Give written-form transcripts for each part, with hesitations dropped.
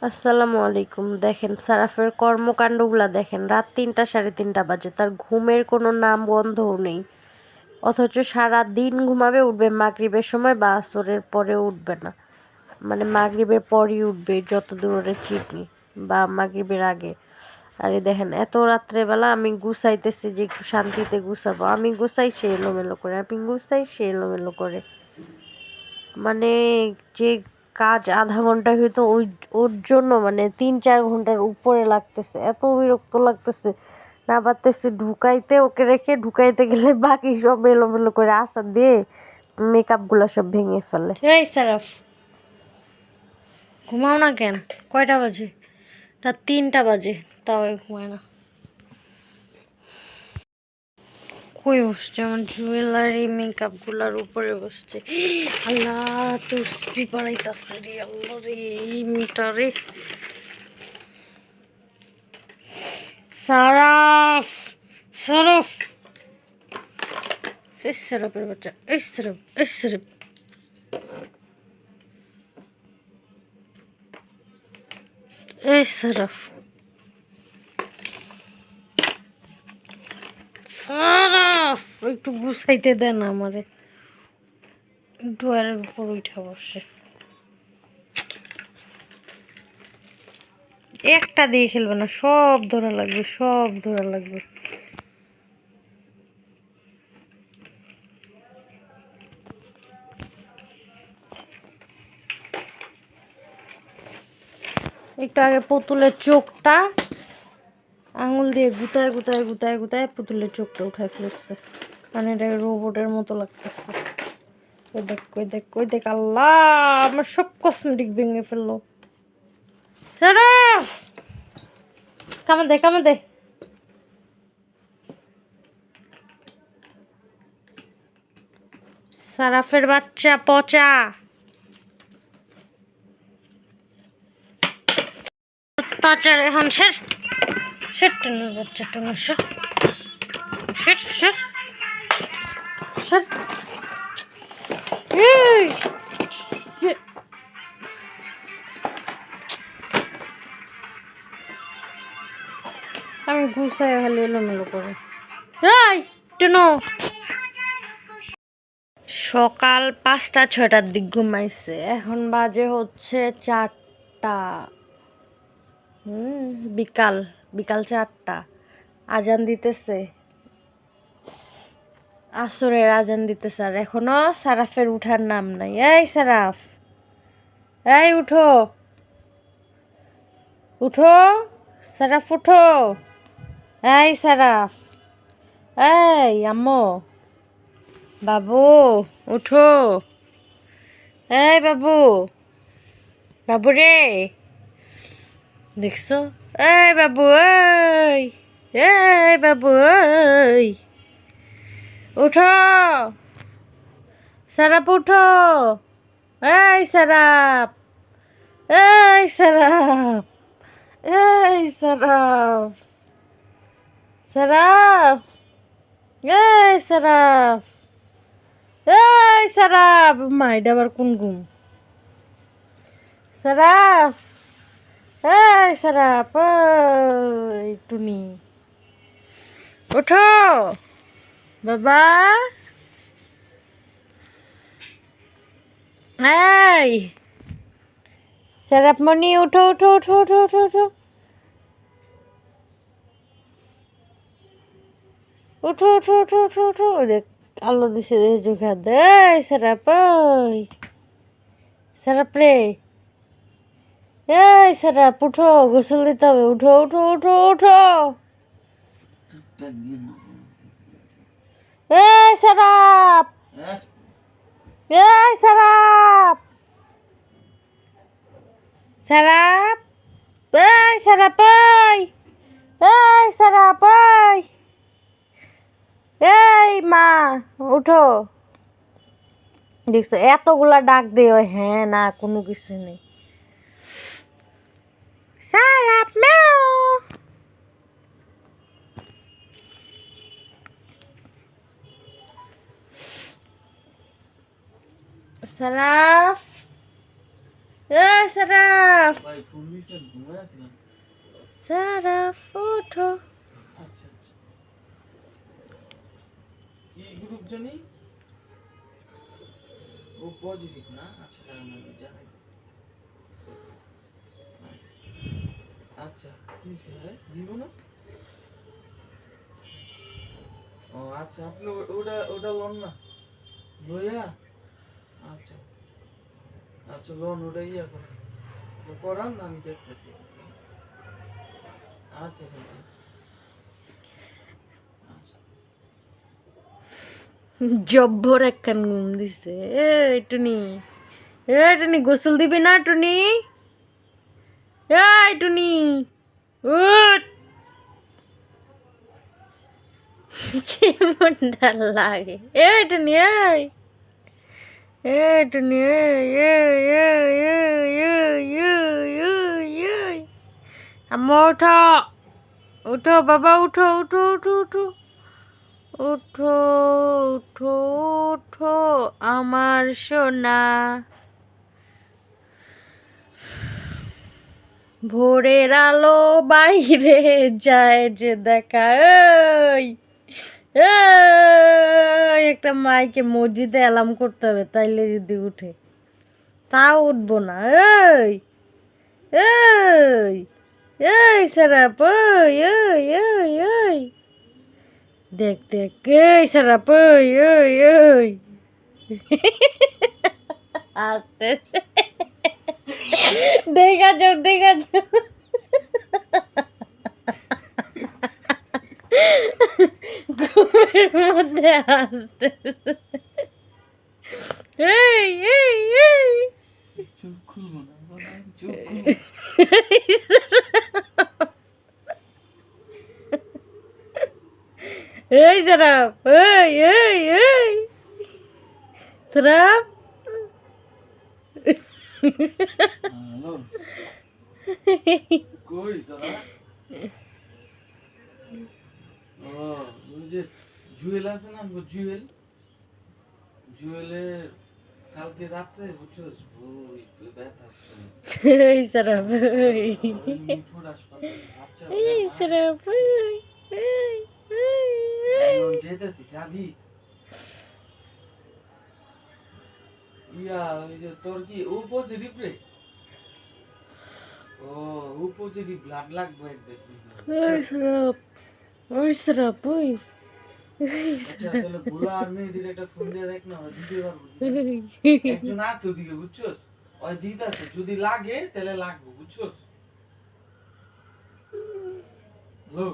আসসালামু আলাইকুম। দেখেন সারাফের কর্মকাণ্ডগুলা দেখেন, রাত ৩টা ৩:৩০ বাজে, তার ঘুমের কোনো নাম গন্ধও নেই। অথচ সারা দিন ঘুমাবে, উঠবে মাগরিবের সময় বা আসরের পরেও উঠবে না, মানে মাগরিবের পরই উঠবে যত দূরে চিনি, বা মাগরিবের আগে। আরে দেখেন এত রাত্রেবেলা আমি গুছাইতেছি যে একটু শান্তিতে গুছাবো, আমি গুছাই সে এলোমেলো করে, আমি গুছাই সে এলোমেলো করে। মানে যে কাজ আধা ঘন্টায় হয়তো ওর জন্য মানে ৩-৪ ঘন্টার উপরে লাগতেছে, এত বিরক্ত লাগতেছে। না পারতেছি ঢুকাইতে, ওকে রেখে ঢুকাইতে গেলে বাকি সব এলোমেলো করে আসার দিয়ে মেকআপ গুলা সব ভেঙে ফেলে। এই সারাফ, ঘুমাও না কেন? কয়টা বাজে? রাত ৩টা বাজে, তাও ঘুমায় না। কই বসছে? আমার জুয়েলারি মেকআপ গুলার উপরে বসছে। আল্লাহ, তসবি বাড়াইতাছে রে, আল্লাহ রে, এই মিটারে। সারাফ, সরফ, সরফের বাচ্চা, এই সরফ, এই সরফ। এই সরফ, সরফ, একটু গুছাইতে দেন আমারে। ডোয়ারের উপর উঠে বসে। একটা দিয়ে খেলবে না, সব ধরা লাগবে, সব ধরা লাগবে। একটু আগে পুতুলের চোখটা আঙুল দিয়ে গুতায় গুতায় গুতায় গুতায় পুতুলের চোখটা উঠায় ফেলছে, মানে এটা রোবটের মতো লাগতেছে। কই দেখ, কই দেখ, কই দেখ, আল্লাহ, আমার সব কসমেটিক ভেঙে ফেললো। সারাফ, কামে দে, কামে দে। সারাফের বাচ্চা পচা। অত্যাচার এখন সের, সের টুনুর বাচ্চা, টুনুর সের, সের, সের, সের। এই, আমি গুছাই খালি এলোমেলো করে। এই টুনু, সকাল ৫টা ৬টার দিক ঘুমাইছে, এখন বাজে হচ্ছে 4টা। বিকাল, বিকাল 4টা। আজান দিতেছে, আসরের আজান দিতেছে, আর এখনো সারাফের উঠার নাম নাই। এই সারাফ, এই উঠো, উঠো, সারাফ উঠো। এই সারাফ, এই আম্মু, বাবু উঠো, এই বাবু, বাবু রে, দেখছো? এই বাবু, এই বাবু, উঠো, সারাপ উঠো, এই সারাপ, এই সারাপ, এই সারাপ, সারাপ, এই সারাপ, এই সারাপ। মা, এটা আবার কোন ঘুম? সারাপ, এই সারাপ, এই টুনি, ওঠো বাবা, এই সারাপ মনি, উঠো, উঠো, উঠো, উঠো, উঠো, উঠো, উঠো, উঠো, উঠো, উঠো, উঠো। দেখ, আলো দিছে, দেখে চোখে হাত দে। এই সারাপ, ওই সারাপ রে, এই সারাপ উঠো, গোসল দিতে হবে, উঠো, উঠো, উঠো, উঠো। এই সারাপ, এই সারাপ, সারাপ, এই সারাপ, এই সারাপ, এই মা, উঠো। দেখছো এতগুলা ডাক দিয়ে, হ্যাঁ না, কোনো কিছু নেই। সারাপ ম্যাও, সারাফ, এ সারাফ, ভাই ফোন দিছেন ঘুমায় আছিলাম। সারাফ ওঠো। আচ্ছা আচ্ছা, কি গ্রুপ জানি? ও পজিটিভ না? আচ্ছা কারণ আমি জানাই দিছি। আচ্ছা কি হয়েছে দিব না? ও আচ্ছা, আপনি ওটা ওটা লন না লইয়া। আচ্ছা আচ্ছা, লোন ওটা ইয়া করেন, তো করান না, আমি দেখতেছি। আচ্ছা আচ্ছা আচ্ছা। জব্বর একখান ঘুম দিছে। এই টুনি, এই টুনি গোসল দিবি না টুনি? এই টুনি উঠ। কেমন ডাল লাগে। এই টুনি, এই এই টুনি, এই এই এই এই এই এই এই এই। আম্মা ওঠো, উঠো বাবা, উঠো উঠো উঠো উঠো উঠো উঠো উঠো আমার সোনা। ভোরের আলো বাইরে যায় যে দেখা। এই এই, একটা মাইকে মসজিদে অ্যালার্ম করতে হবে, তাইলে যদি উঠে। তাও উঠবো না। এই এই এই সারাপ, ওই ওই ওই ওই, দেখ দেখ, এই সারাপ, ওই ওই ওই আসতেছে। দেখা যাও দেখা যাও, ঘুমের মধ্যে আসতেছে। এই এই এই, চোখ খুলবো না বাবা, চোখ খুলবো। এই সারাপ, এই এই এই সারাপ। হ্যালো, কই তোরা? ও ওই যে জুয়েল আছে না, আমগো জুয়েল, জুয়েলের কালকে রাত্রে বুঝছস ওই ব্যথা হচ্ছে। এই সারাপ, এই ওই মিঠুর হাসপাতালে বাচ্চা এই সারাপ, এই এই এই। এখন যেতেছি, যাবি? ইয়া ওই যে তোর কি ও পজিটিভ রে? ও ও পজিটিভ, ব্লাড লাগবে এক ব্যক্তি। ওই সারাপ, ওই সারাপ, ওই আচ্ছা তাহলে ভোলা আর মেয়েদের একটা ফোন দিয়ে দেখ না, ওরা দিতে পারবো কিনা। একজন আছে ওদিকে বুঝছস, ওই দিতে আছে, যদি লাগে তাহলে লাগবে বুঝছস। হ্যালো,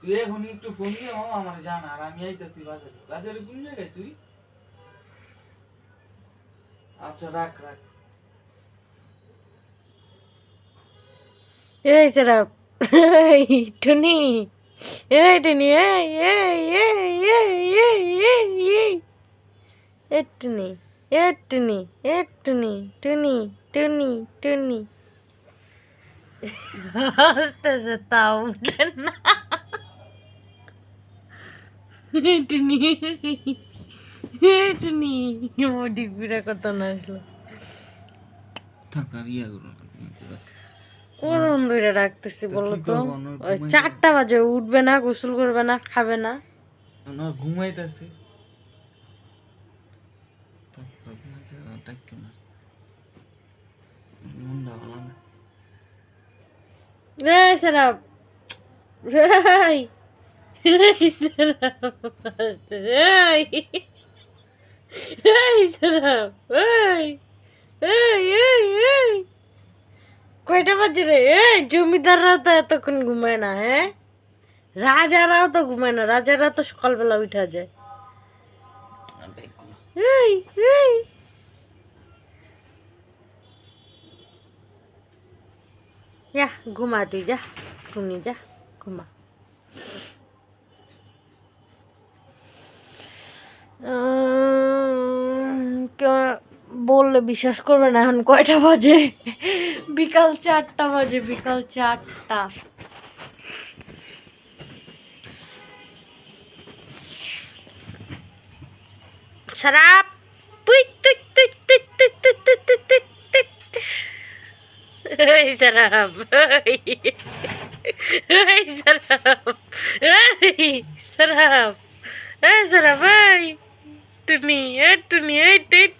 তুই এখন একটু ফোন দিয়ে মামা আমার জানা, আর আমি আইতাছি বাজারে। বাজারে কোন জায়গায় তুই? আচ্ছা রাখ রাখ। এই সারাপ, এই টুনি, এই টুনি, এই এই এই এই এই এই এই, এ টুনি, এ টুনি, এ টুনি, টুনি টুনি টুনি। হাসতেছে তাও উঠে না। টুনি, টুনি মোদি ঘুরে কত না আসলো। থাক আর ইয়া করো না। কোন ধরে রাখতেছি তো বলো কি তো? করবো, আমার ওই ঘুমাইতে 4টা বাজে উঠবে না, গোসল করবে না, খাবে না। না ঘুমাইতেছে। তারপর ঘুমাইতে ডাক্তার না, মনটা ভালো না। এই সারাপ, এই এই সারাপ হাসতেছে, এই এই সারাপ, এই এই এই এই, কয়টা বাজে রে? এই জমিদাররাও তো এতক্ষণ ঘুমায় না, হ্যাঁ? রাজারাও তো ঘুমায় না, রাজারা তো সকালবেলা উঠা যায়। এই এই, যা ঘুমা তুই, যা টুনি, যা ঘুমা। কেউ বললে বিশ্বাস করবে না, এখন কয়টা বাজে? বিকাল 4টা বাজে, বিকাল 4টা। সারাপ, তুই তুই তুই তুই তুই তুই তুই তুই তুই তুই। এই সারাম, এই সারাম, এই সারাম, এই সারাম, এই টুনি, এই টুনি, এই টেট